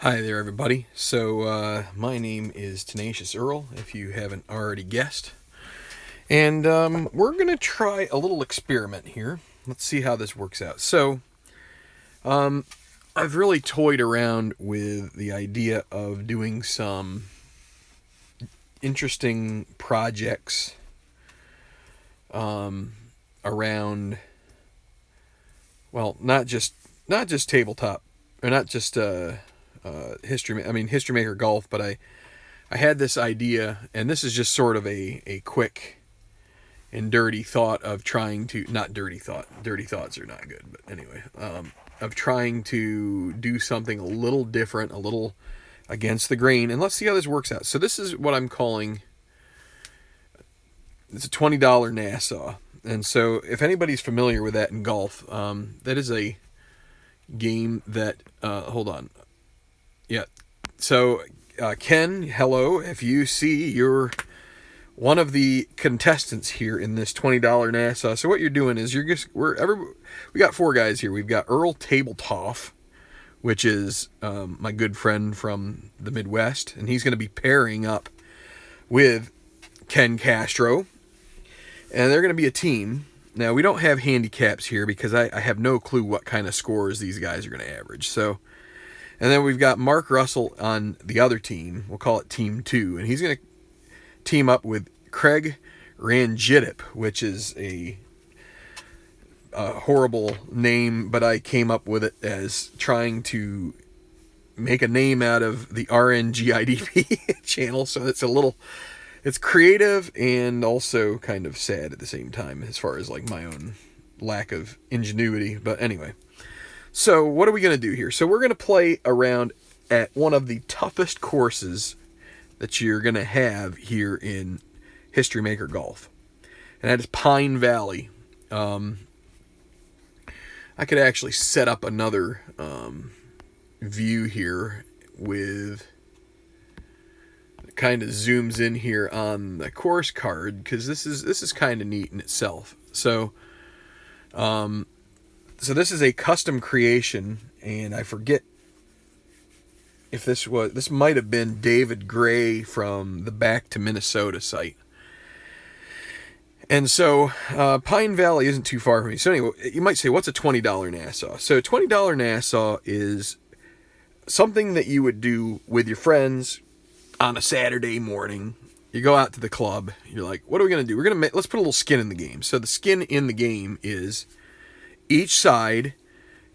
Hi there, everybody. So, my name is Tenacious Earl, if you haven't already guessed. And we're going to try a little experiment here. Let's see how this works out. So, I've really toyed around with the idea of doing some interesting projects around, well, not just tabletop, or not just History Maker Golf, but I had this idea, and this is just sort of a quick and dirty thought of trying to, not dirty thoughts are not good, but anyway, of trying to do something a little different, a little against the grain, and let's see how this works out. So this is what I'm calling, it's a $20 Nassau, and so if anybody's familiar with that in golf, that is a game that, hold on, yeah, so Ken, hello, if you see, you're one of the contestants here in this $20 Nassau. So what you're doing is we got four guys here. We've got Earl Tabletop, which is my good friend from the Midwest, and he's going to be pairing up with Ken Castro, and they're going to be a team. Now, we don't have handicaps here because I have no clue what kind of scores these guys are going to average. So, and then we've got Mark Russell on the other team. We'll call it Team 2, and he's going to team up with Craig Ranjitip, which is a horrible name, but I came up with it as trying to make a name out of the RNGIDP channel. So it's creative and also kind of sad at the same time as far as like my own lack of ingenuity. But anyway, so what are we going to do here? So we're going to play around at one of the toughest courses that you're going to have here in History Maker Golf, and that is Pine Valley. I could actually set up another view here with, it kind of zooms in here on the course card, because this is kind of neat in itself. So this is a custom creation, and I forget if this might have been David Gray from the Back to Minnesota site. And so Pine Valley isn't too far from me. So anyway, you might say, what's a $20 Nassau? So $20 Nassau is something that you would do with your friends on a Saturday morning. You go out to the club. You're like, what are we going to do? Let's put a little skin in the game. So the skin in the game is each side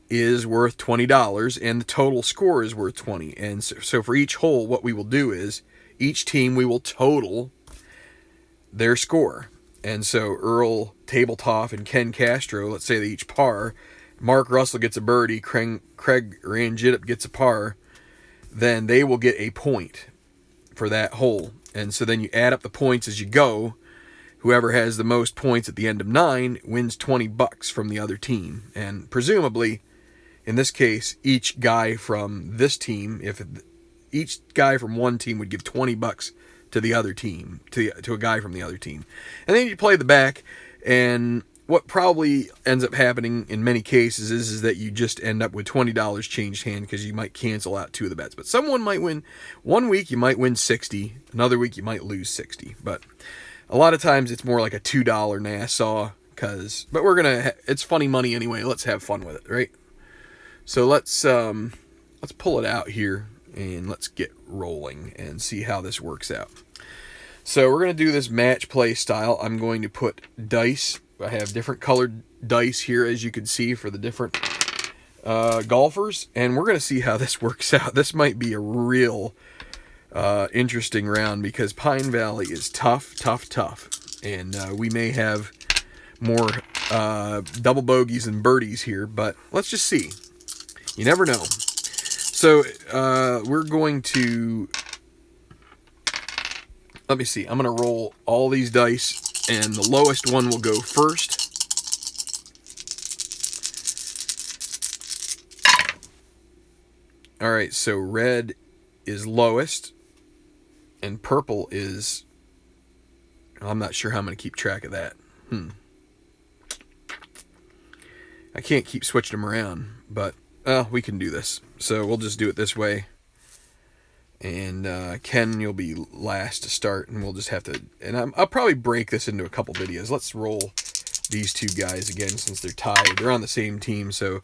is worth $20, and the total score is worth 20. And so for each hole, what we will do is each team, we will total their score. And so Earl Tabletop and Ken Castro, let's say they each par. Mark Russell gets a birdie. Craig Ranjitip gets a par. Then they will get a point for that hole. And so then you add up the points as you go. Whoever has the most points at the end of 9 wins $20 from the other team. And presumably, in this case, each guy from this team, each guy from one team would give $20 to the other team, to a guy from the other team. And then you play the back, and what probably ends up happening in many cases is that you just end up with $20 changed hand, because you might cancel out 2 of the bets. But someone might win. One week you might win 60, another week you might lose 60. But a lot of times it's more like a $2 Nassau, but it's funny money anyway. Let's have fun with it, right? So let's pull it out here and let's get rolling and see how this works out. So we're going to do this match play style. I'm going to put dice. I have different colored dice here, as you can see, for the different golfers, and we're going to see how this works out. This might be a real interesting round, because Pine Valley is tough, and we may have more double bogeys and birdies here, but let's just see. You never know. So we're going to, let me see. I'm going to roll all these dice, and the lowest one will go first. All right, so red is lowest, and purple is, I'm not sure how I'm going to keep track of that. I can't keep switching them around, but we can do this. So we'll just do it this way. And Ken, you'll be last to start, and we'll just have to. And I'll probably break this into a couple videos. Let's roll these two guys again since they're tied. They're on the same team, so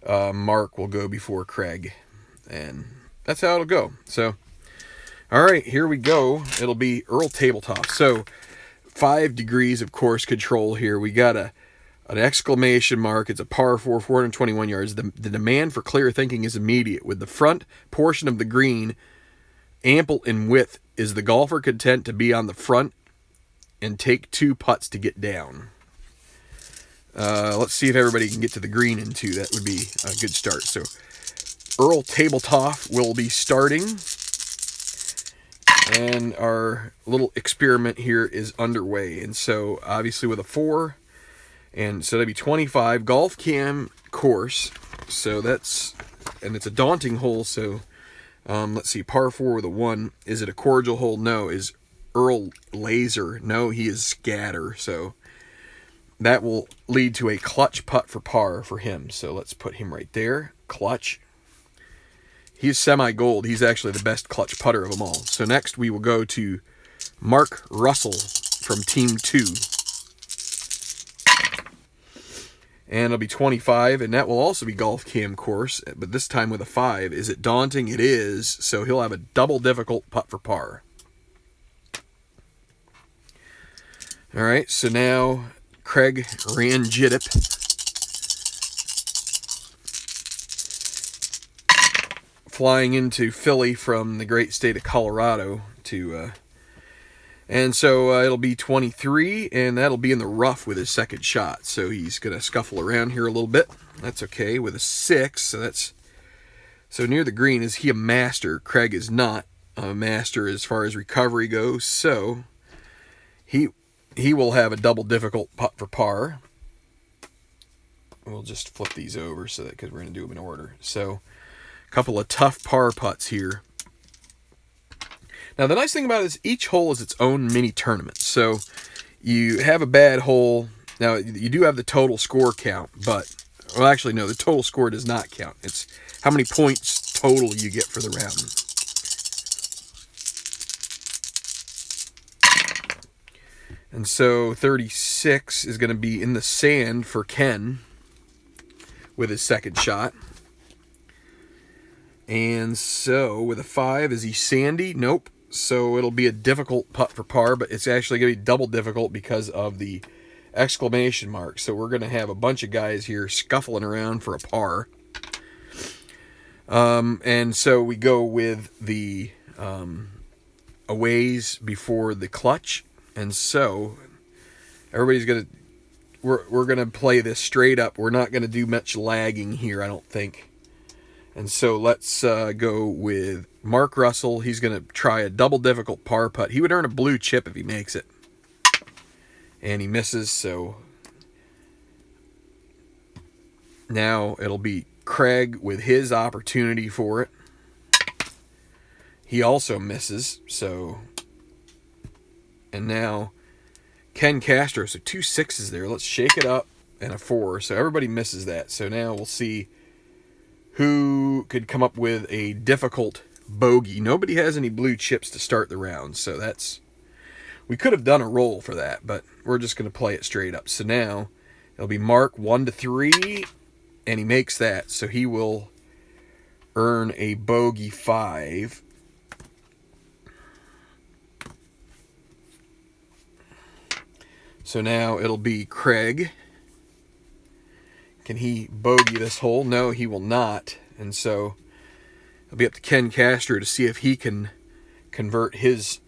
Mark will go before Craig, and that's how it'll go. So, all right, here we go. It'll be Earl Tabletop. So, 5 degrees of course control here. We got an exclamation mark. It's a par 4, 421 yards. The demand for clear thinking is immediate. With the front portion of the green ample in width, is the golfer content to be on the front and take 2 putts to get down? Let's see if everybody can get to the green in 2. That would be a good start. So Earl Tabletop will be starting, and our little experiment here is underway. And so obviously with a 4, and so that'd be 25 golf cam course. So that's, and it's a daunting hole. So let's see, par 4 with a 1. Is it a cordial hole? No. Is Earl laser? No, he is scatter. So that will lead to a clutch putt for par for him. So let's put him right there. Clutch. He's semi-gold. He's actually the best clutch putter of them all. So next we will go to Mark Russell from Team 2. And it'll be 25, and that will also be golf cam course, but this time with a 5. Is it daunting? It is, so he'll have a double difficult putt for par. All right, so now Craig Ranjitip flying into Philly from the great state of Colorado to... And so it'll be 23, and that'll be in the rough with his second shot. So he's going to scuffle around here a little bit. That's okay. With a 6, so that's... So near the green, is he a master? Craig is not a master as far as recovery goes. So he will have a double difficult putt for par. We'll just flip these over so that, because we're going to do them in order. So a couple of tough par putts here. Now, the nice thing about it is each hole is its own mini tournament. So you have a bad hole. Now, you do have the total score count, but, well, actually, no, the total score does not count. It's how many points total you get for the round. And so 36 is going to be in the sand for Ken with his second shot. And so with a 5, is he sandy? Nope. So it'll be a difficult putt for par, but it's actually going to be double difficult because of the exclamation mark. So we're going to have a bunch of guys here scuffling around for a par. And so we go with the aways before the clutch. And so everybody's going to, we're going to play this straight up. We're not going to do much lagging here, I don't think. And so let's go with Mark Russell. He's going to try a double difficult par putt. He would earn a blue chip if he makes it. And he misses, so now it'll be Craig with his opportunity for it. He also misses, so... And now Ken Castro, so 2 6s there. Let's shake it up, and a 4. So everybody misses that. So now we'll see who could come up with a difficult bogey. Nobody has any blue chips to start the round, so that's... We could have done a roll for that, but we're just going to play it straight up. So now it'll be Mark 1 to 3, and he makes that, so he will earn a bogey 5. So now it'll be Craig. Can he bogey this hole? No, he will not. And so it'll be up to Ken Castro to see if he can convert his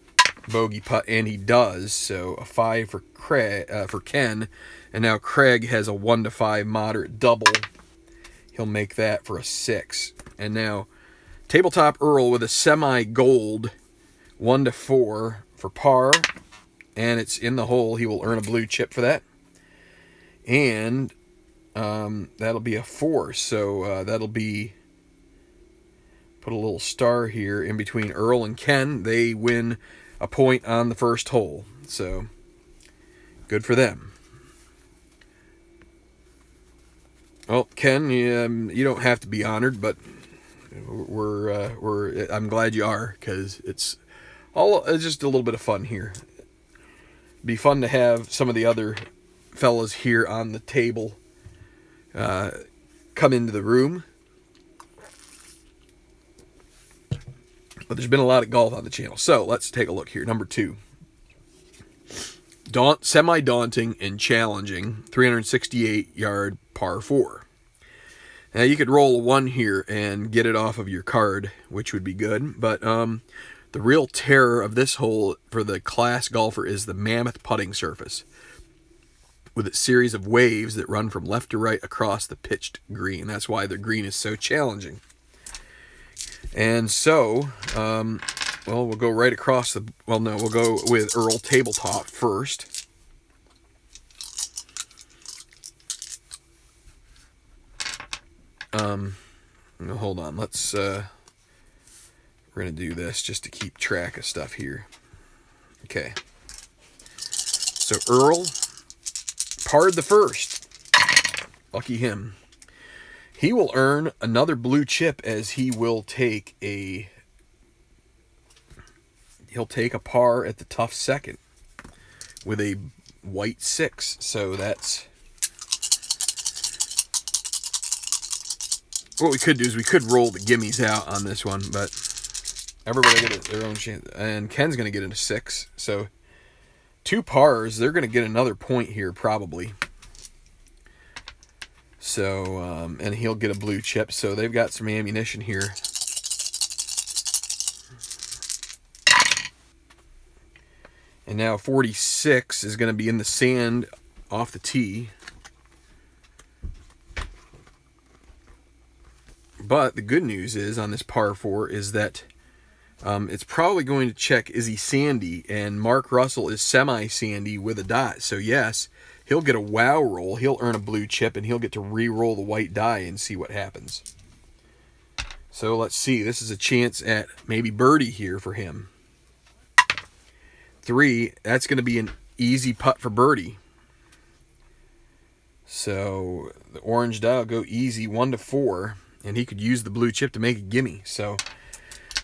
bogey putt, and he does. So a 5 for Craig, for Ken, and now Craig has a 1 to 5 moderate double. He'll make that for a 6. And now Tabletop Earl with a semi-gold 1 to 4 for par, and it's in the hole. He will earn a blue chip for that. And that'll be a 4, so that'll be, put a little star here in between Earl and Ken. They win a point on the first hole, so good for them. Well, Ken, you don't have to be honored, but I'm glad you are, because it's just a little bit of fun here. Be fun to have some of the other fellas here on the table come into the room. But there's been a lot of golf on the channel. So let's take a look here. Number 2. Semi-daunting and challenging 368-yard par 4. Now you could roll a 1 here and get it off of your card, which would be good. But the real terror of this hole for the class golfer is the mammoth putting surface, with its series of waves that run from left to right across the pitched green. That's why the green is so challenging. And so, we'll go right across the... Well, no, we'll go with Earl Tabletop first. Hold on. Let's... we're going to do this just to keep track of stuff here. Okay. So, Earl parred the first. Lucky him. He will earn another blue chip, as he will take a... He'll take a par at the tough second with a white 6. So that's... What we could do is we could roll the gimmies out on this one, but everybody get their own chance. And Ken's going to get into 6. So 2 pars, they're going to get another point here probably. So, and he'll get a blue chip. So they've got some ammunition here. And now 46 is going to be in the sand off the tee. But the good news is on this par 4 is that it's probably going to check, is he sandy? And Mark Russell is semi-sandy with a dot. So yes, he'll get a wow roll. He'll earn a blue chip, and he'll get to re-roll the white die and see what happens. So let's see. This is a chance at maybe birdie here for him. 3, that's going to be an easy putt for birdie. So the orange die will go easy, 1 to 4, and he could use the blue chip to make a gimme. So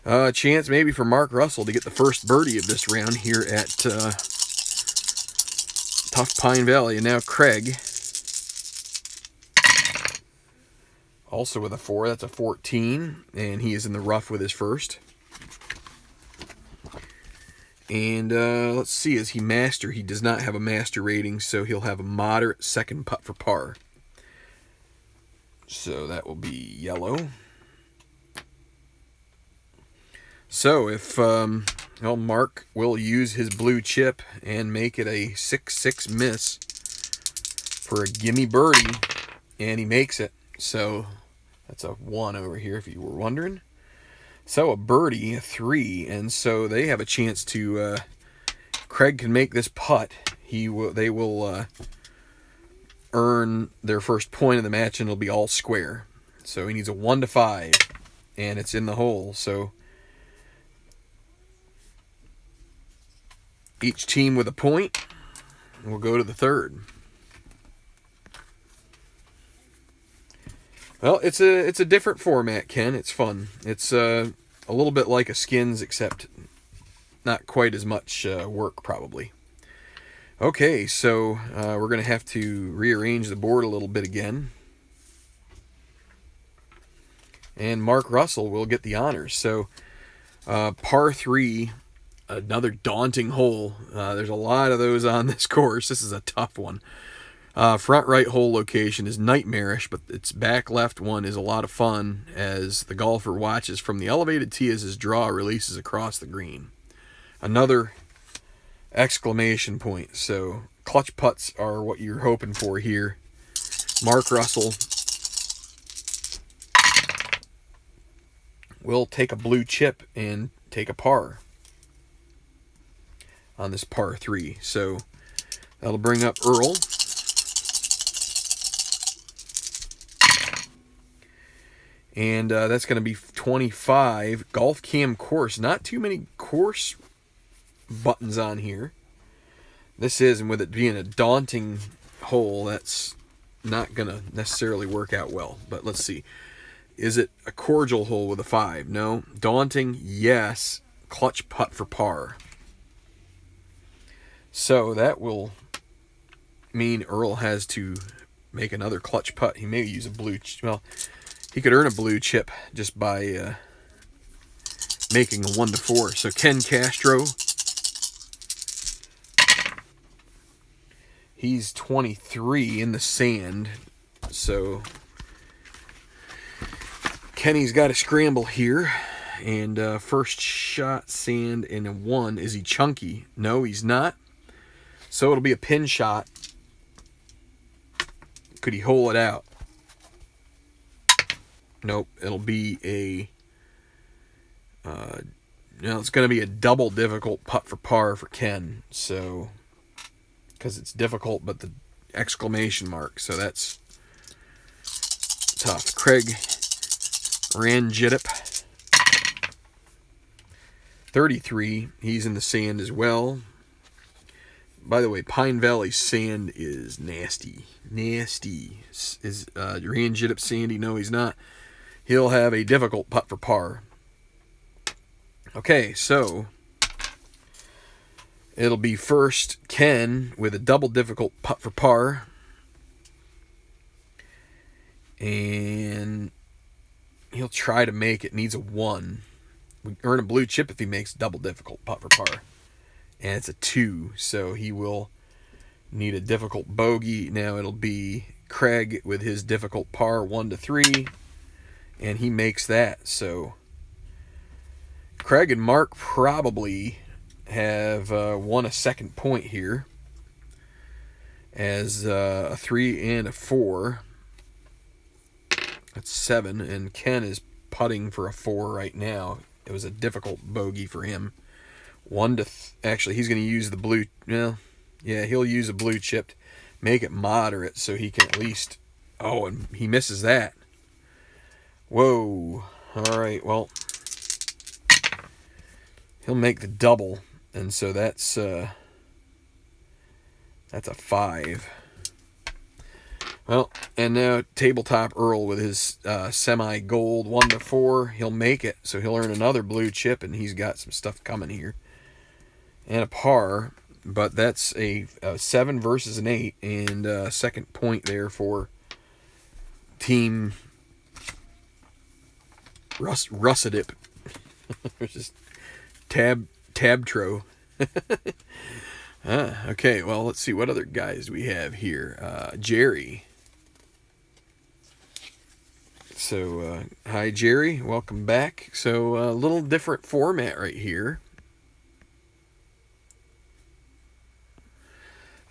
a chance maybe for Mark Russell to get the first birdie of this round here at Tough Pine Valley. And now Craig, also with a 4, that's a 14, and he is in the rough with his first. And let's see, is he master? He does not have a master rating, so he'll have a moderate second putt for par. So that will be yellow. So if Mark will use his blue chip and make it a 6-6 miss for a gimme birdie, and he makes it. So that's a 1 over here if you were wondering. So a birdie, a 3, and so they have a chance to... Craig can make this putt. They will earn their first point of the match, and it'll be all square. So he needs a 1 to 5, and it's in the hole. So each team with a point will go to the third. Well, it's a different format, Ken. It's fun. It's a little bit like a skins, except not quite as much work, probably. Okay, so we're going to have to rearrange the board a little bit again. And Mark Russell will get the honors. So par 3, another daunting hole. There's a lot of those on this course. This is a tough one. Front right hole location is nightmarish, but its back left one is a lot of fun as the golfer watches from the elevated tee as his draw releases across the green. Another exclamation point. So clutch putts are what you're hoping for here. Mark Russell will take a blue chip and take a par on this par 3. So that'll bring up Earl. And that's going to be 25. Golf Cam course. Not too many course buttons on here. This is, and with it being a daunting hole, that's not going to necessarily work out well. But let's see. Is it a cordial hole with a 5? No. Daunting? Yes. Clutch putt for par. So that will mean Earl has to make another clutch putt. He may use a blue... Well, he could earn a blue chip just by making a 1-4. So Ken Castro, he's 23 in the sand. So Kenny's got to scramble here. And first shot, sand, and a 1. Is he chunky? No, he's not. So it'll be a pin shot. Could he hole it out? Nope. It'll be a... it's going to be a double difficult putt for par for Ken. So, because it's difficult, but the exclamation mark. So that's tough. Craig Ranjitip, 33. He's in the sand as well. By the way, Pine Valley sand is nasty. Nasty. Is Ranjitip sandy? No, he's not. He'll have a difficult putt for par. Okay, so it'll be first Ken with a double difficult putt for par. And he'll try to make it. Needs a 1. We earn a blue chip if he makes double difficult putt for par. And it's a 2, so he will need a difficult bogey. Now it'll be Craig with his difficult par 1-3. And he makes that, so... Craig and Mark probably have won a second point here as a 3 and a 4. That's 7, and Ken is putting for a 4 right now. It was a difficult bogey for him. Actually, he's going to use the blue. Well, yeah, he'll use a blue chipped, make it moderate so he can at least. Oh, and he misses that. Whoa! All right, well. He'll make the double, and so that's a 5. Well, and now Tabletop Earl with his semi-gold 1-4. He'll make it, so he'll earn another blue chip, and he's got some stuff coming here. And a par, but that's a 7 versus an 8, and a second point there for Team Russadip. Just Tabtro. Okay, well, let's see what other guys we have here. Jerry. So, hi, Jerry. Welcome back. So, a little different format right here.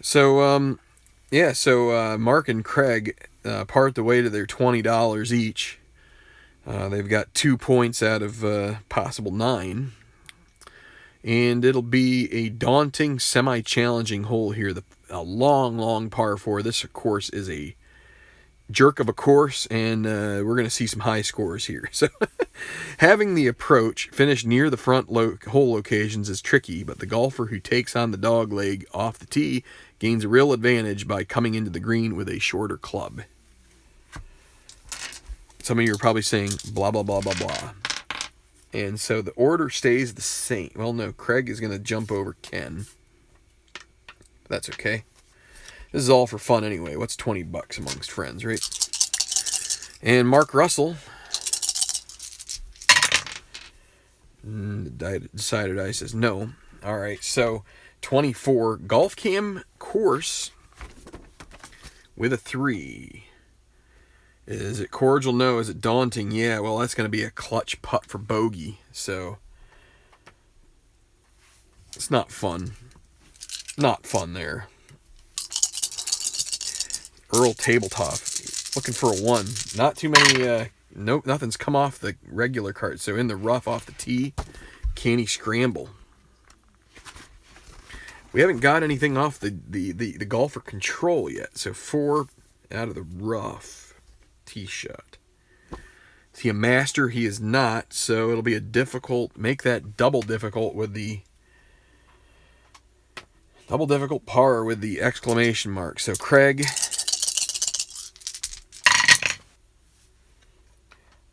So, Mark and Craig part the way to their $20 each. They've got 2 points out of possible 9. And it'll be a daunting, semi-challenging hole here. A long, long par 4. This, of course, is a jerk of a course, and we're going to see some high scores here. So, having the approach finish near the front hole locations is tricky, but the golfer who takes on the dog leg off the tee gains a real advantage by coming into the green with a shorter club. Some of you are probably saying, blah, blah, blah, blah, blah. And so the order stays the same. Well, no, Craig is going to jump over Ken. That's okay. This is all for fun anyway. What's $20 amongst friends, right? And Mark Russell decided I says no. All right, so 24 golf cam course with a 3. Is it cordial? No. Is it daunting? Yeah, well, that's going to be a clutch putt for bogey. So, it's not fun. Not fun there. Earl Tabletop. Looking for a 1. Not too many, nope, nothing's come off the regular card. So, in the rough off the tee, can he scramble? We haven't got anything off the golfer control yet. So, 4 out of the rough. Tee shot. Is he a master? He is not, so it'll be a difficult, make that double difficult with the double difficult par with the exclamation mark. So Craig,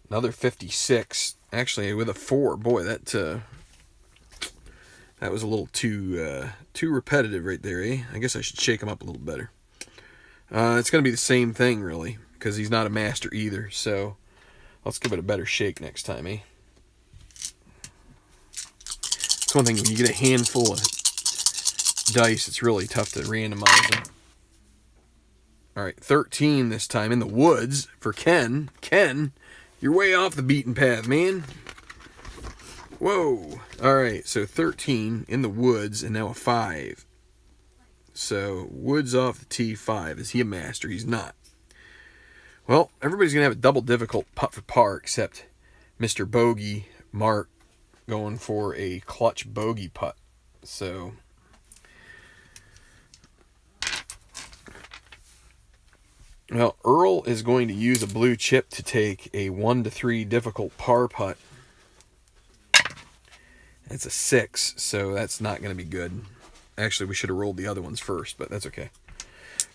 Another 56. Actually, with a 4. Boy, that was a little too repetitive right there, eh? I guess I should shake him up a little better. It's going to be the same thing, really, because he's not a master either. So let's give it a better shake next time, eh? It's one thing when you get a handful of dice, it's really tough to randomize them. All right, 13 this time in the woods for Ken. Ken, you're way off the beaten path, man. Whoa. All right, so 13 in the woods and now a 5. So woods off the T5. Is he a master? He's not. Well, everybody's going to have a double difficult putt for par except Mr. Bogey, Mark, going for a clutch bogey putt. So well, Earl is going to use a blue chip to take a 1-3 difficult par putt. It's a 6, so that's not going to be good. Actually, we should have rolled the other ones first, but that's okay.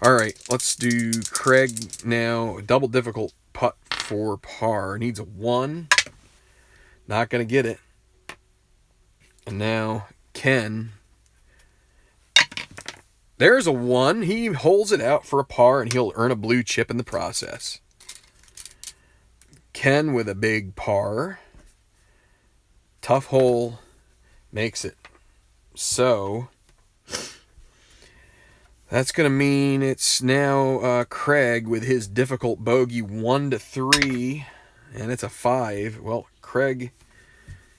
All right, let's do Craig now. A double difficult putt for par. Needs a 1. Not going to get it. And now Ken. There's a 1. He holds it out for a par, and he'll earn a blue chip in the process. Ken with a big par. Tough hole. Makes it. So that's going to mean it's now Craig with his difficult bogey 1-3, and it's a 5. Well, Craig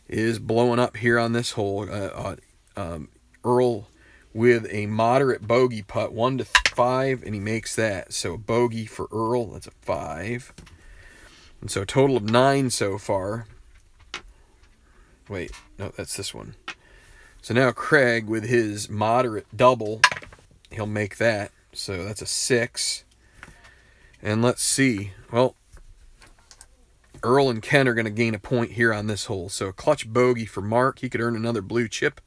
is blowing up here on this hole. Earl with a moderate bogey putt, 1-5, and he makes that. So a bogey for Earl, that's a 5. And so a total of 9 so far. Wait, no, that's this one. So now Craig with his moderate double, he'll make that. So that's a 6. And let's see. Well, Earl and Ken are going to gain a point here on this hole. So a clutch bogey for Mark. He could earn another blue chip.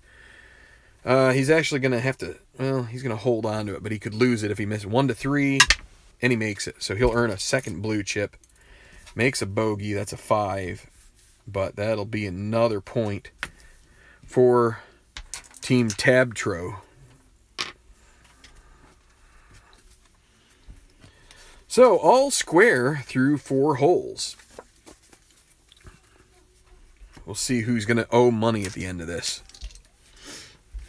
He's actually going to have to, well, he's going to hold on to it, but he could lose it if he misses 1-3, and he makes it. So he'll earn a second blue chip. Makes a bogey. That's a 5. But that'll be another point for Team Tabtro. So all square through 4 holes. We'll see who's going to owe money at the end of this.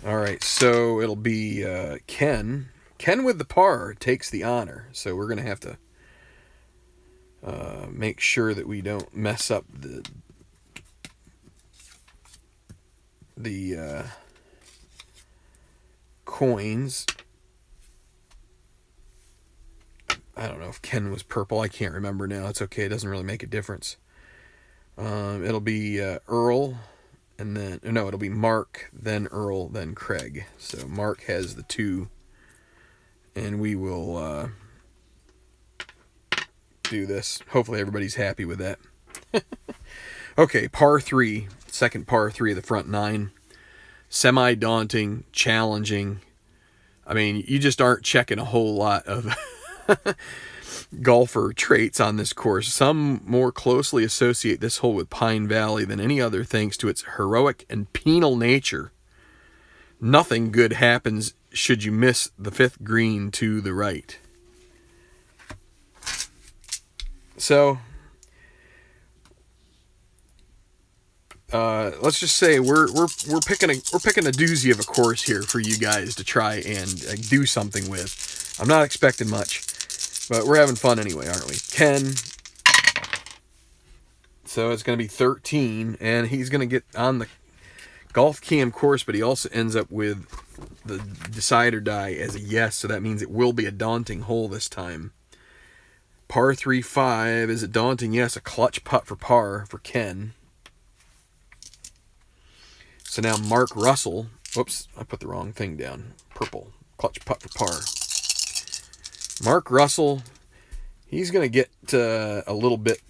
All right, so it'll be Ken. Ken with the par takes the honor. So we're going to have to make sure that we don't mess up the coins. I don't know if Ken was purple. I can't remember now. It's okay. It doesn't really make a difference. It'll be Earl, and then no, it'll be Mark, then Earl, then Craig. So Mark has the 2, and we will do this. Hopefully everybody's happy with that. Okay, par 3, second par 3 of the front 9. Semi-daunting, challenging. I mean, you just aren't checking a whole lot of golfer traits on this course. Some more closely associate this hole with Pine Valley than any other thanks to its heroic and penal nature. Nothing good happens should you miss the 5th green to the right. So let's just say we're picking a doozy of a course here for you guys to try and do something with. I'm not expecting much, but we're having fun anyway, aren't we? Ken. So it's going to be 13, and he's going to get on the golf cam course, but he also ends up with the decide or die as a yes, so that means it will be a daunting hole this time. Par 3-5 is a daunting yes, a clutch putt for par for Ken. So now Mark Russell, whoops, I put the wrong thing down. Purple, clutch putt for par. Mark Russell, he's going to get a little bit,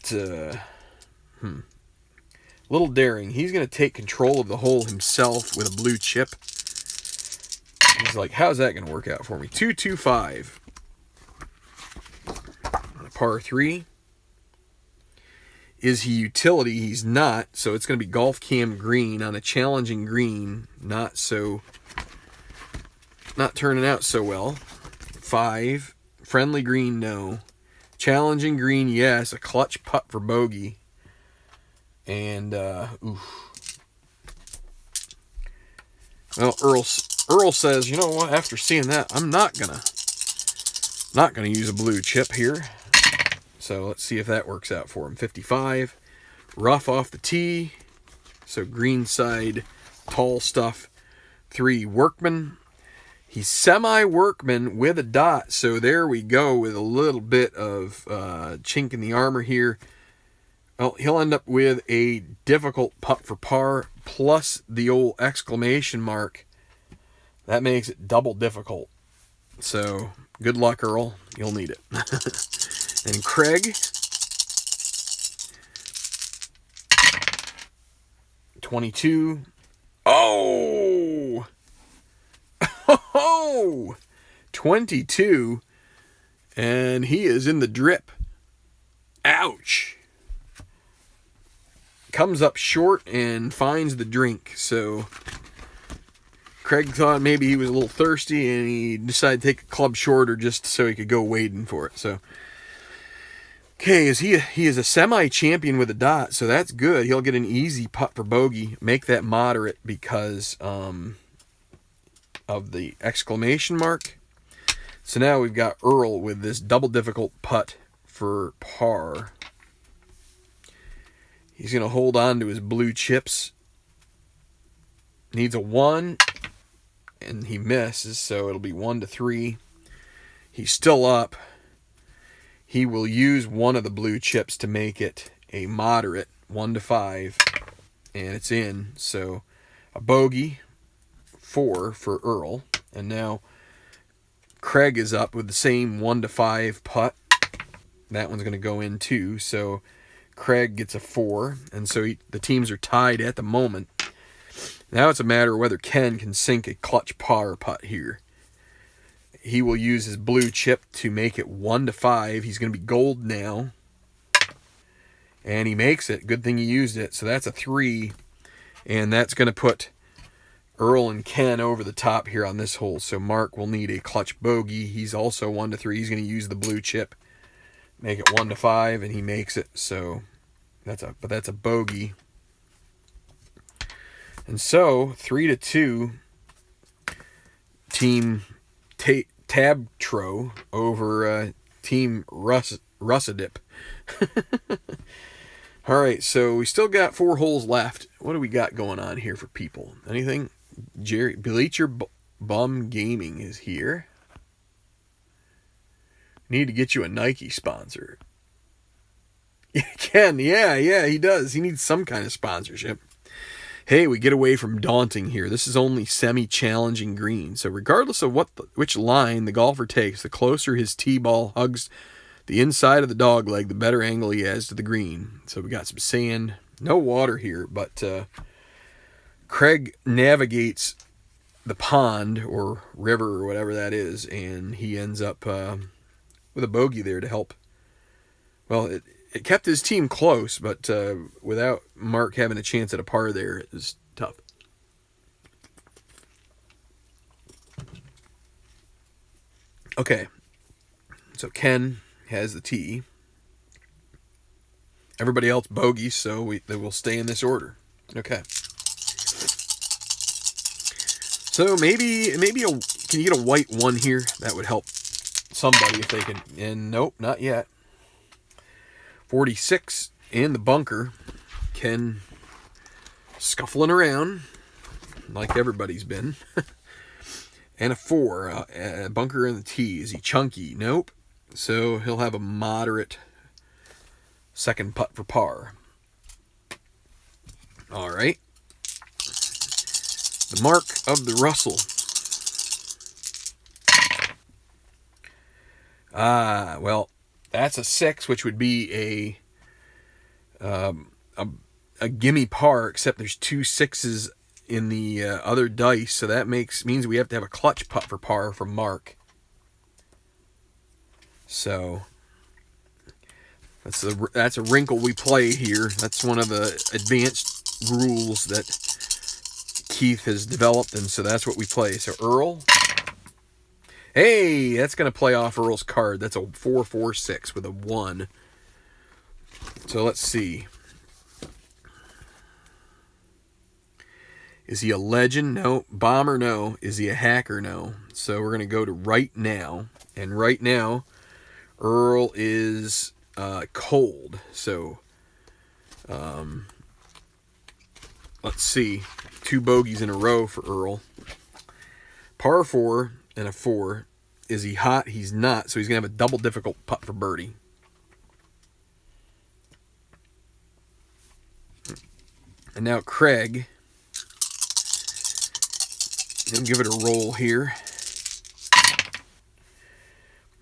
little daring. He's going to take control of the hole himself with a blue chip. He's like, how's that going to work out for me? 2-2-5. Par 3. Is he utility? He's not. So it's going to be golf cam green on a challenging green. Not turning out so well. 5. Friendly green, no. Challenging green, yes. A clutch putt for bogey. And, Well, Earl says, you know what, after seeing that, I'm not gonna use a blue chip here. So let's see if that works out for him. 55. Rough off the tee. So green side, tall stuff. 3. Workman. He's semi-workman with a dot. So there we go with a little bit of chink in the armor here. Well, he'll end up with a difficult putt for par plus the old exclamation mark. That makes it double difficult. So good luck, Earl. You'll need it. And Craig. 22. Oh! Oh! 22. And he is in the drip. Ouch. Comes up short and finds the drink. So Craig thought maybe he was a little thirsty and he decided to take a club shorter just so he could go wading for it. So, okay, he is a semi-champion with a dot, so that's good. He'll get an easy putt for bogey. Make that moderate because of the exclamation mark. So now we've got Earl with this double difficult putt for par. He's going to hold on to his blue chips. Needs a 1, and he misses, so it'll be 1-3. He's still up. He will use one of the blue chips to make it a moderate 1-5, and it's in. So a bogey, 4 for Earl, and now Craig is up with the same 1-5 putt. That one's going to go in too, so Craig gets a 4, and so the teams are tied at the moment. Now it's a matter of whether Ken can sink a clutch par putt here. He will use his blue chip to make it 1-5. He's going to be gold now. And he makes it. Good thing he used it. So that's a 3. And that's going to put Earl and Ken over the top here on this hole. So Mark will need a clutch bogey. He's also 1-3. He's going to use the blue chip. Make it 1-5, and he makes it. So that's a bogey. And so 3-2, Team Tabtro over Team Russadip. All right, so we still got 4 holes left. What do we got going on here for people? Anything? Jerry Bleacher Bum Gaming is here. Need to get you a Nike sponsor. Ken, yeah, he does. He needs some kind of sponsorship. Hey, we get away from daunting here. This is only semi-challenging green. So regardless of which line the golfer takes, the closer his tee ball hugs the inside of the dog leg, the better angle he has to the green. So we got some sand. No water here, but Craig navigates the pond or river or whatever that is, and he ends up with a bogey there to help. Well, it kept his team close, but without Mark having a chance at a par there, it was tough. Okay, so Ken has the tee. Everybody else bogeys, so they will stay in this order. Okay. So maybe can you get a white 1 here? That would help somebody if they can. And nope, not yet. 46 in the bunker. Ken scuffling around like everybody's been. And a 4. A bunker in the tee. Is he chunky? Nope. So he'll have a moderate second putt for par. All right. The mark of the Russell. Well, that's a 6, which would be a gimme par, except there's 2 6s in the other dice, so that means we have to have a clutch putt for par from Mark. So That's a wrinkle we play here. That's one of the advanced rules that Keith has developed, and so that's what we play. So Earl. Hey, that's going to play off Earl's card. That's a 4-4-6 with a 1. So let's see. Is he a legend? No. Bomber? No. Is he a hacker? No. So we're going to go to right now. And right now, Earl is cold. So let's see. 2 bogeys in a row for Earl. Par 4 and a 4. Is he hot? He's not. So he's going to have a double difficult putt for birdie. And now Craig. He'll give it a roll here.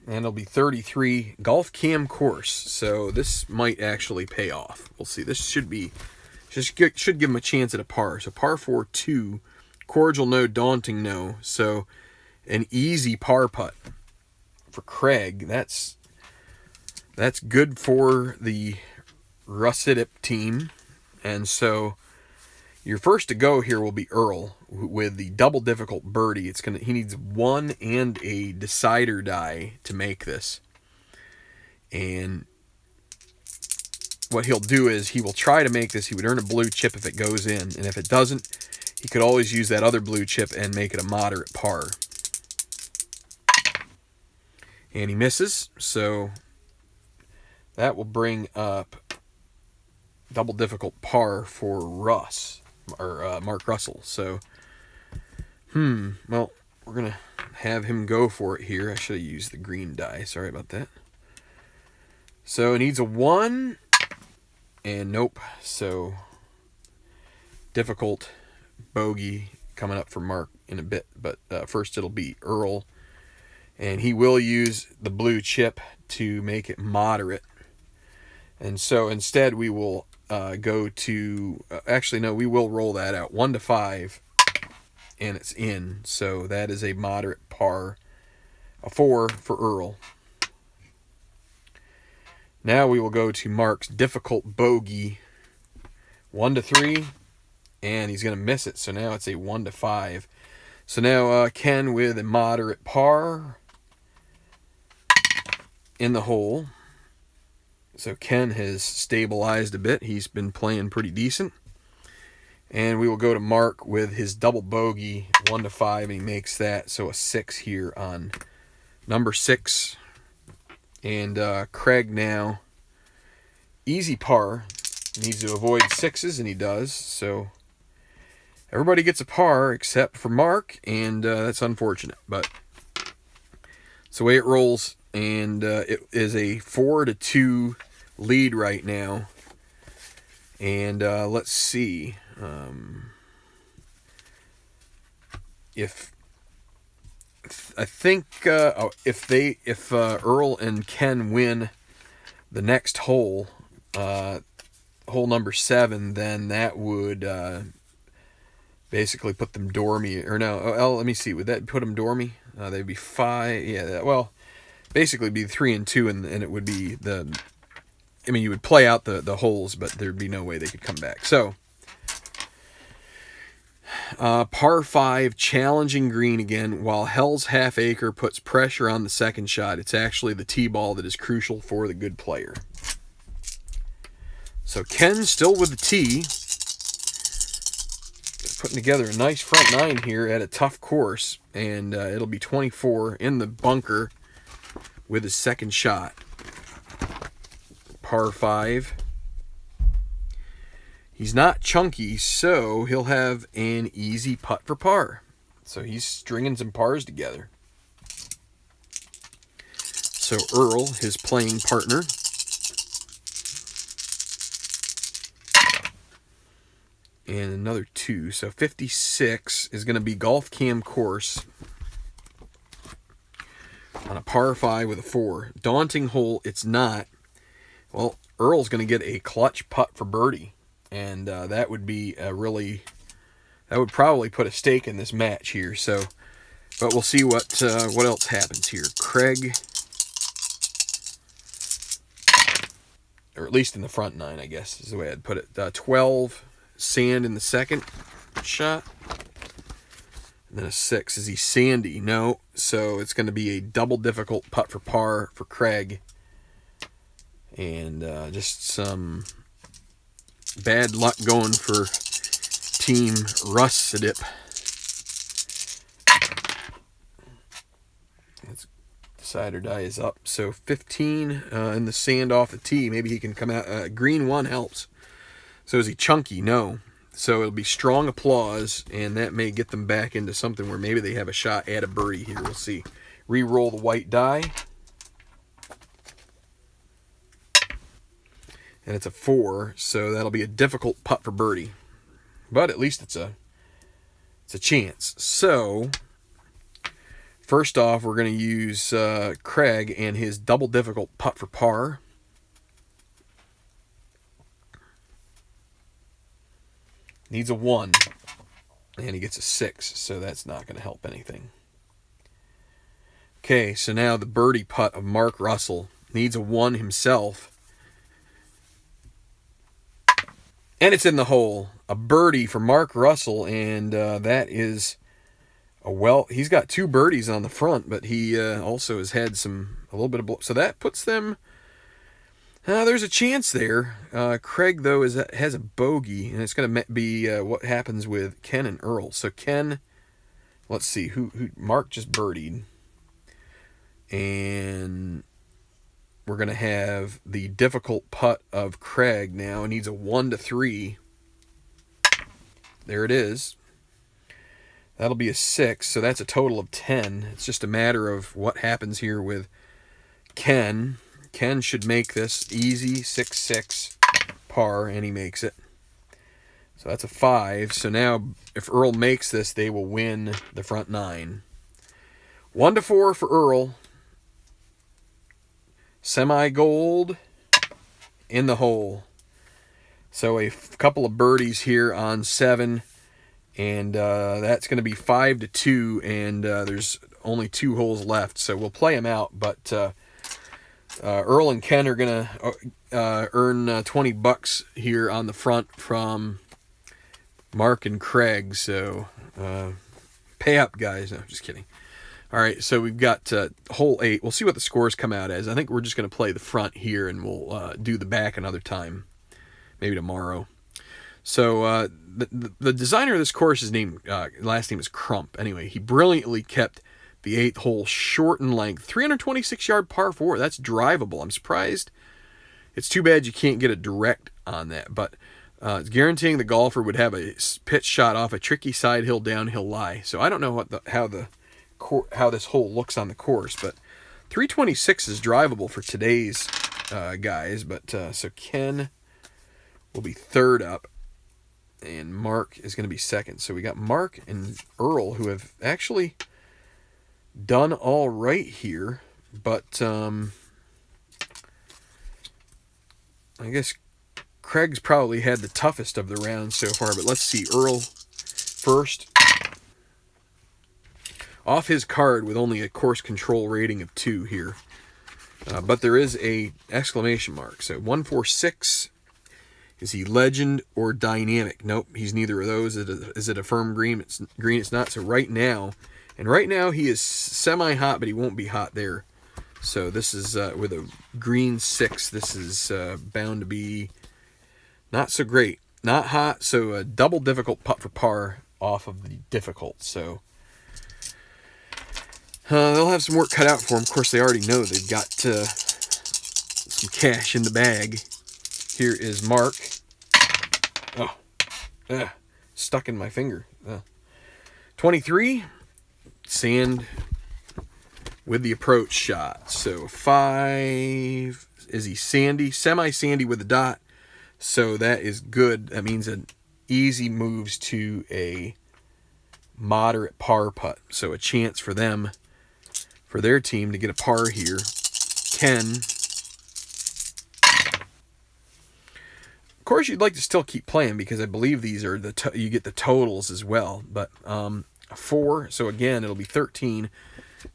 And it'll be 33 golf cam course. So this might actually pay off. We'll see. This should give him a chance at a par. So par 4, 2. Cordial no, daunting no. So an easy par putt for Craig. That's good for the Russidip team. And so your first to go here will be Earl with the double difficult birdie. He needs 1 and a decider die to make this. And what he'll do is he will try to make this. He would earn a blue chip if it goes in. And if it doesn't, he could always use that other blue chip and make it a moderate par. And he misses. So that will bring up double difficult par for Russ. Or Mark Russell. So, well, we're going to have him go for it here. I should have used the green die. Sorry about that. So, it needs a 1. And nope. So, difficult bogey coming up for Mark in a bit. But first it'll be Earl. And he will use the blue chip to make it moderate. And so, instead, we will go to, actually no, we will roll that out 1 to 5, and it's in. So that is a moderate par, a 4 for Earl. Now we will go to Mark's difficult bogey, 1 to 3, and he's going to miss it. So now it's a 1 to 5. So now Ken with a moderate par in the hole. So Ken has stabilized a bit. He's been playing pretty decent. And we will go to Mark with his double bogey, 1 to 5, and he makes that. So a 6 here on number 6. And Craig now, easy par. Needs to avoid 6s, and he does. So everybody gets a par except for Mark, and that's unfortunate. But it's the way it rolls. And it is a 4 to 2 lead right now. And let's see if Earl and Ken win the next hole, hole number 7, then that would basically put them dormy. Or no, let me see. Would that put them dormy? They'd be 5. Yeah. Well, basically, it'd be 3 and 2, and it would be the. I mean, you would play out the holes, but there'd be no way they could come back. So, par 5, challenging green again. While Hell's Half Acre puts pressure on the second shot, it's actually the tee ball that is crucial for the good player. So Ken still with the tee, putting together a nice front 9 here at a tough course, and it'll be 24 in the bunker with his second shot. Par 5. He's not chunky, so he'll have an easy putt for par. So he's stringing some pars together. So Earl, his playing partner, and another 2. So 56 is going to be golf cam course on a par 5 with a 4. Daunting hole, it's not. Well, Earl's going to get a clutch putt for birdie, and that would be that would probably put a stake in this match here. So, but we'll see what else happens here. Craig or at least in the front 9, I guess is the way I'd put it. 12 sand in the second shot. And then a 6. Is he sandy? No. So it's going to be a double difficult putt for par for Craig. And just some bad luck going for Team Russidip. Side or die is up. So 15 in the sand off the tee. Maybe he can come out. Green 1 helps. So is he chunky? No. So it'll be strong applause, and that may get them back into something where maybe they have a shot at a birdie here. We'll see. Re-roll the white die. And it's a 4, so that'll be a difficult putt for birdie. But at least it's a chance. So first off, we're going to use Craig and his double difficult putt for par. Needs a 1, and he gets a 6, so that's not going to help anything. Okay, so now the birdie putt of Mark Russell. Needs a 1 himself. And it's in the hole. A birdie for Mark Russell, and that is... he's got 2 birdies on the front, but he also has had a little bit of... So that puts them... there's a chance there. Craig, though, has a bogey, and it's going to be what happens with Ken and Earl. So Ken, let's see, who Mark just birdied. And we're going to have the difficult putt of Craig now. It needs a 1 to 3. There it is. That'll be a 6, so that's a total of 10. It's just a matter of what happens here with Ken. Ken should make this easy, 6-6 par, and he makes it. So that's a 5. So now, if Earl makes this, they will win the front 9. 1 to 4 for Earl. Semi-gold in the hole. So a couple of birdies here on 7. And that's going to be 5 to 2, and there's only 2 holes left, so we'll play them out. But Earl and Ken are going to earn $20 here on the front from Mark and Craig. So pay up, guys. No, just kidding. All right, so we've got hole 8. We'll see what the scores come out as. I think we're just going to play the front here, and we'll do the back another time, maybe tomorrow. So the designer of this course, his last name is Crump. Anyway, he brilliantly kept the 8th hole short in length, 326-yard par 4. That's drivable. I'm surprised. It's too bad you can't get a direct on that, but it's guaranteeing the golfer would have a pitch shot off a tricky side hill downhill lie. So I don't know how this hole looks on the course, but 326 is drivable for today's guys. But so Ken will be 3rd up, and Mark is going to be 2nd. So we got Mark and Earl, who have actually done all right here, but I guess Craig's probably had the toughest of the rounds so far. But let's see, Earl first. Off his card with only a course control rating of 2 here. But there is a exclamation mark. So 146. Is he legend or dynamic? Nope, he's neither of those. Is it a firm green? It's not. So right now he is semi-hot, but he won't be hot there. So this is with a green 6. This is bound to be not so great. Not hot, so a double difficult putt for par off of the difficult. So they'll have some work cut out for them. Of course, they already know they've got some cash in the bag. Here is Mark. Stuck in my finger. 23. Sand with the approach shot. So 5. Is he sandy? Semi-sandy with a dot. So that is good. That means an easy moves to a moderate par putt. So a chance for them, for their team, to get a par here. Ken. Of course, you'd like to still keep playing because I believe these are you get the totals as well. But a 4, so again, it'll be 13.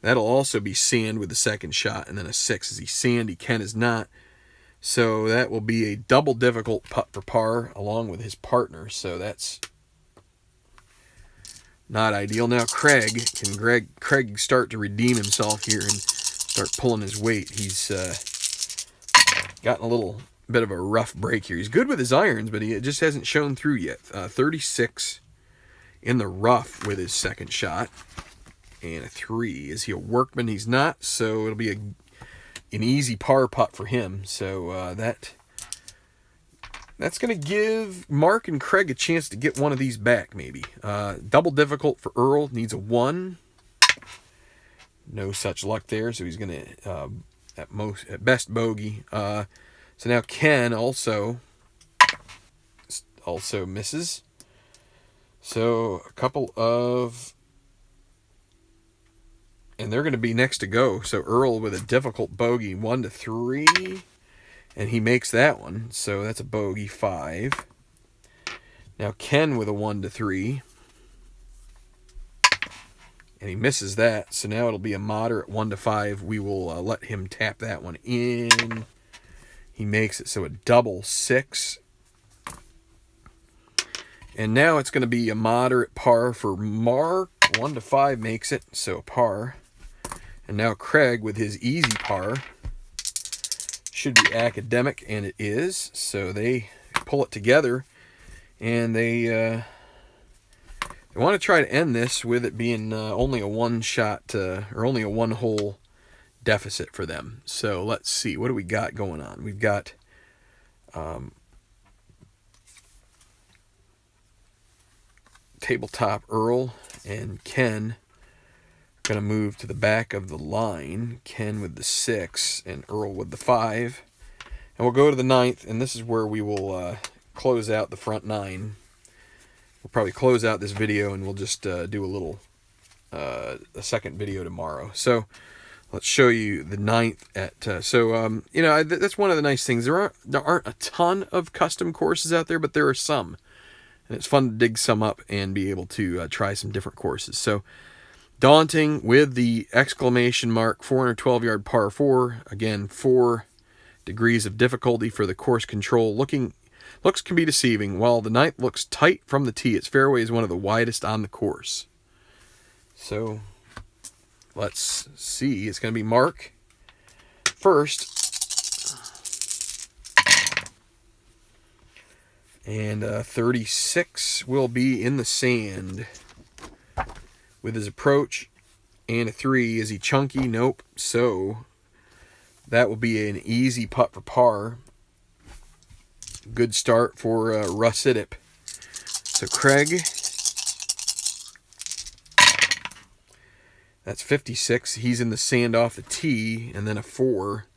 That'll also be sand with the second shot, and then a 6. Is he sandy? Ken is not. So that will be a double difficult putt for par along with his partner. So that's not ideal. Now Craig start to redeem himself here and start pulling his weight. He's gotten a little bit of a rough break here. He's good with his irons, but he just hasn't shown through yet. 36 in the rough with his second shot. And a 3. Is he a workman? He's not, so it'll be an easy par putt for him. So that's going to give Mark and Craig a chance to get one of these back, maybe. Double difficult for Earl. Needs a 1. No such luck there, so he's going to, at best, bogey. So now Ken also misses. So a couple of... And they're going to be next to go. So Earl with a difficult bogey, 1 to 3. And he makes that one. So that's a bogey, 5. Now Ken with a 1 to 3. And he misses that. So now it'll be a moderate 1 to 5. We will let him tap that one in. He makes it. So a double 6. And now it's going to be a moderate par for Mark. 1 to 5 makes it. So a par. And now Craig with his easy par should be academic, and it is. So they pull it together, and they want to try to end this with it being only a one-shot or only a one-hole deficit for them. So let's see. What do we got going on? We've got Tabletop Earl and Ken going to move to the back of the line. Ken with the 6 and Earl with the 5. And we'll go to the 9th, and this is where we will close out the front 9. We'll probably close out this video, and we'll just do a little a second video tomorrow. So let's show you the 9th at that's one of the nice things. There aren't a ton of custom courses out there, but there are some, and it's fun to dig some up and be able to try some different courses. So Daunting with the exclamation mark 412-yard par 4. Again, 4 degrees of difficulty for the course control. Looks can be deceiving. While the 9th looks tight from the tee, its fairway is one of the widest on the course. So let's see. It's going to be Mark first. And 36 will be in the sand. With his approach and a 3. Is he chunky? Nope. So that will be an easy putt for par. Good start for Russ Idip. So Craig, that's 56. He's in the sand off the tee, and then a 4.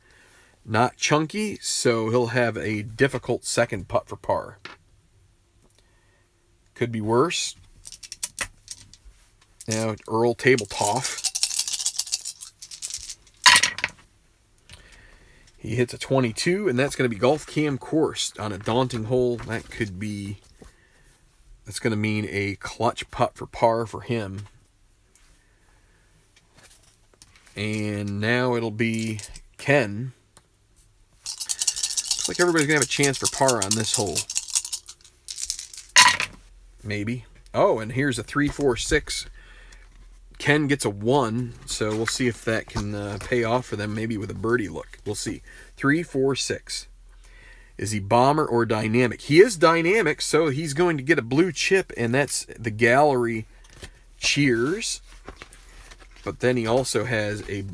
Not chunky, so he'll have a difficult second putt for par. Could be worse. Now, Earl Tabletop. He hits a 22, and that's going to be golf cam course on a daunting hole. That's going to mean a clutch putt for par for him. And now it'll be Ken. Looks like everybody's going to have a chance for par on this hole. Maybe. Oh, and here's a 3, 4, 6. Ken gets a 1, so we'll see if that can pay off for them, maybe with a birdie look. We'll see. 3, 4, 6. Is he bomber or dynamic? He is dynamic, so he's going to get a blue chip, and that's the gallery cheers. But then he also has a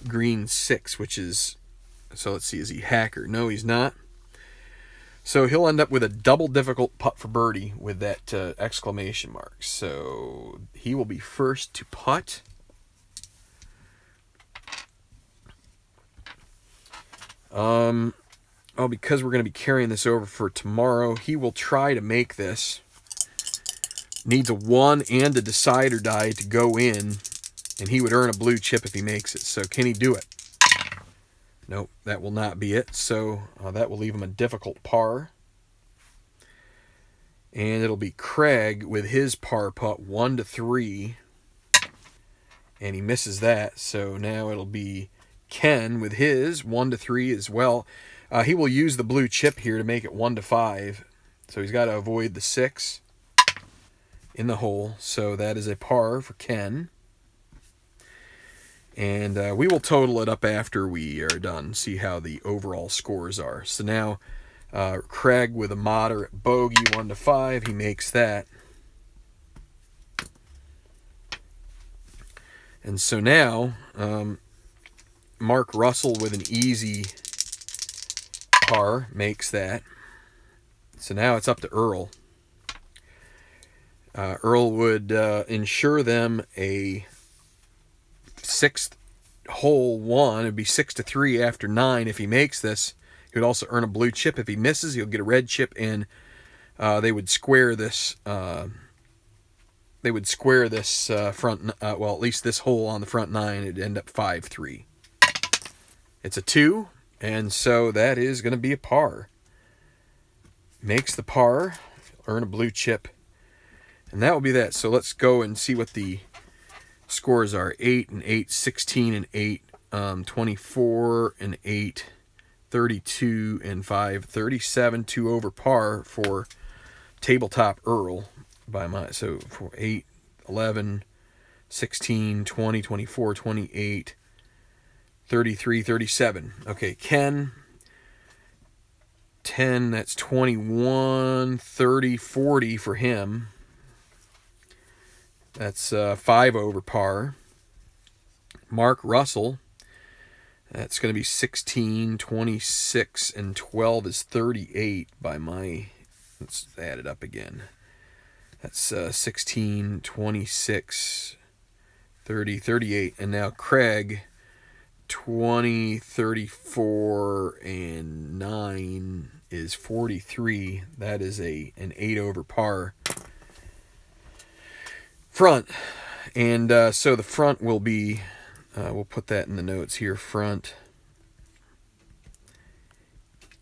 green 6, which is... So let's see, is he hacker? No, he's not. So he'll end up with a double difficult putt for birdie with that exclamation mark. So he will be first to putt. Because we're going to be carrying this over for tomorrow, he will try to make this. Needs a 1 and a decide or die to go in, and he would earn a blue chip if he makes it. So can he do it? Nope, that will not be it. So that will leave him a difficult par. And it'll be Craig with his par putt, 1 to 3. And he misses that. So now it'll be Ken with his 1 to 3 as well. He will use the blue chip here to make it 1-5. So he's got to avoid the 6 in the hole. So that is a par for Ken. And we will total it up after we are done, see how the overall scores are. So now Craig with a moderate bogey, 1-5. He makes that. And so now Mark Russell with an easy par makes that. So now it's up to Earl. Earl would ensure them a 6th hole 1. It'd be 6-3 after 9 if he makes this. He would also earn a blue chip. If he misses, he'll get a red chip, and they would square this. They would square this front. Well, at least this hole on the front 9. It'd end up 5-3. It's a 2, and so that is going to be a par. Makes the par, earn a blue chip, and that will be that. So let's go and see what the scores are. 8 and 8, 16 and 8, 24 and 8, 32 and 5, 37, 2 over par for Tabletop Earl by my, so for 8, 11, 16, 20, 24, 28, 33, 37. Okay, Ken, 10, that's 21, 30, 40 for him. That's 5 over par. Mark Russell, that's going to be 16, 26, and 12 is 38 by my, let's add it up again. That's 16, 26, 30, 38. And now Craig, 20, 34, and 9 is 43. That is an 8 over par front. And so the front will be, we'll put that in the notes here, front,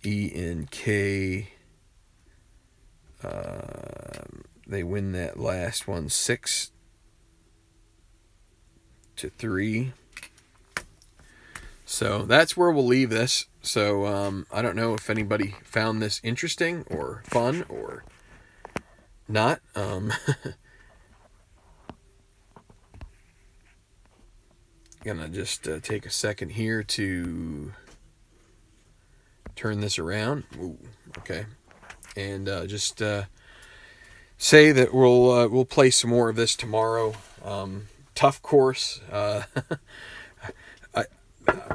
E and K. They win that last one 6-3. So that's where we'll leave this. So I don't know if anybody found this interesting or fun or not. Gonna just take a second here to turn this around. Ooh, okay, and just say that we'll play some more of this tomorrow. Tough course. I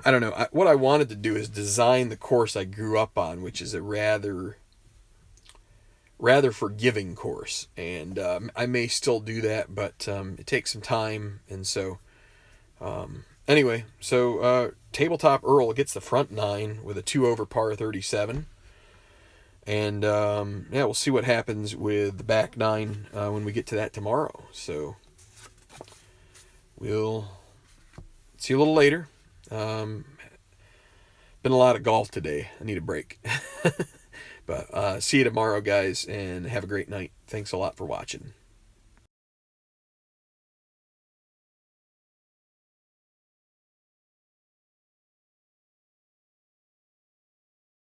don't know. What I wanted to do is design the course I grew up on, which is a rather forgiving course, and I may still do that, but it takes some time, and so. Anyway, so Tabletop Earl gets the front 9 with a 2 over par 37. And yeah, we'll see what happens with the back 9 when we get to that tomorrow. So we'll see you a little later. Been a lot of golf today. I need a break. But see you tomorrow, guys, and have a great night. Thanks a lot for watching.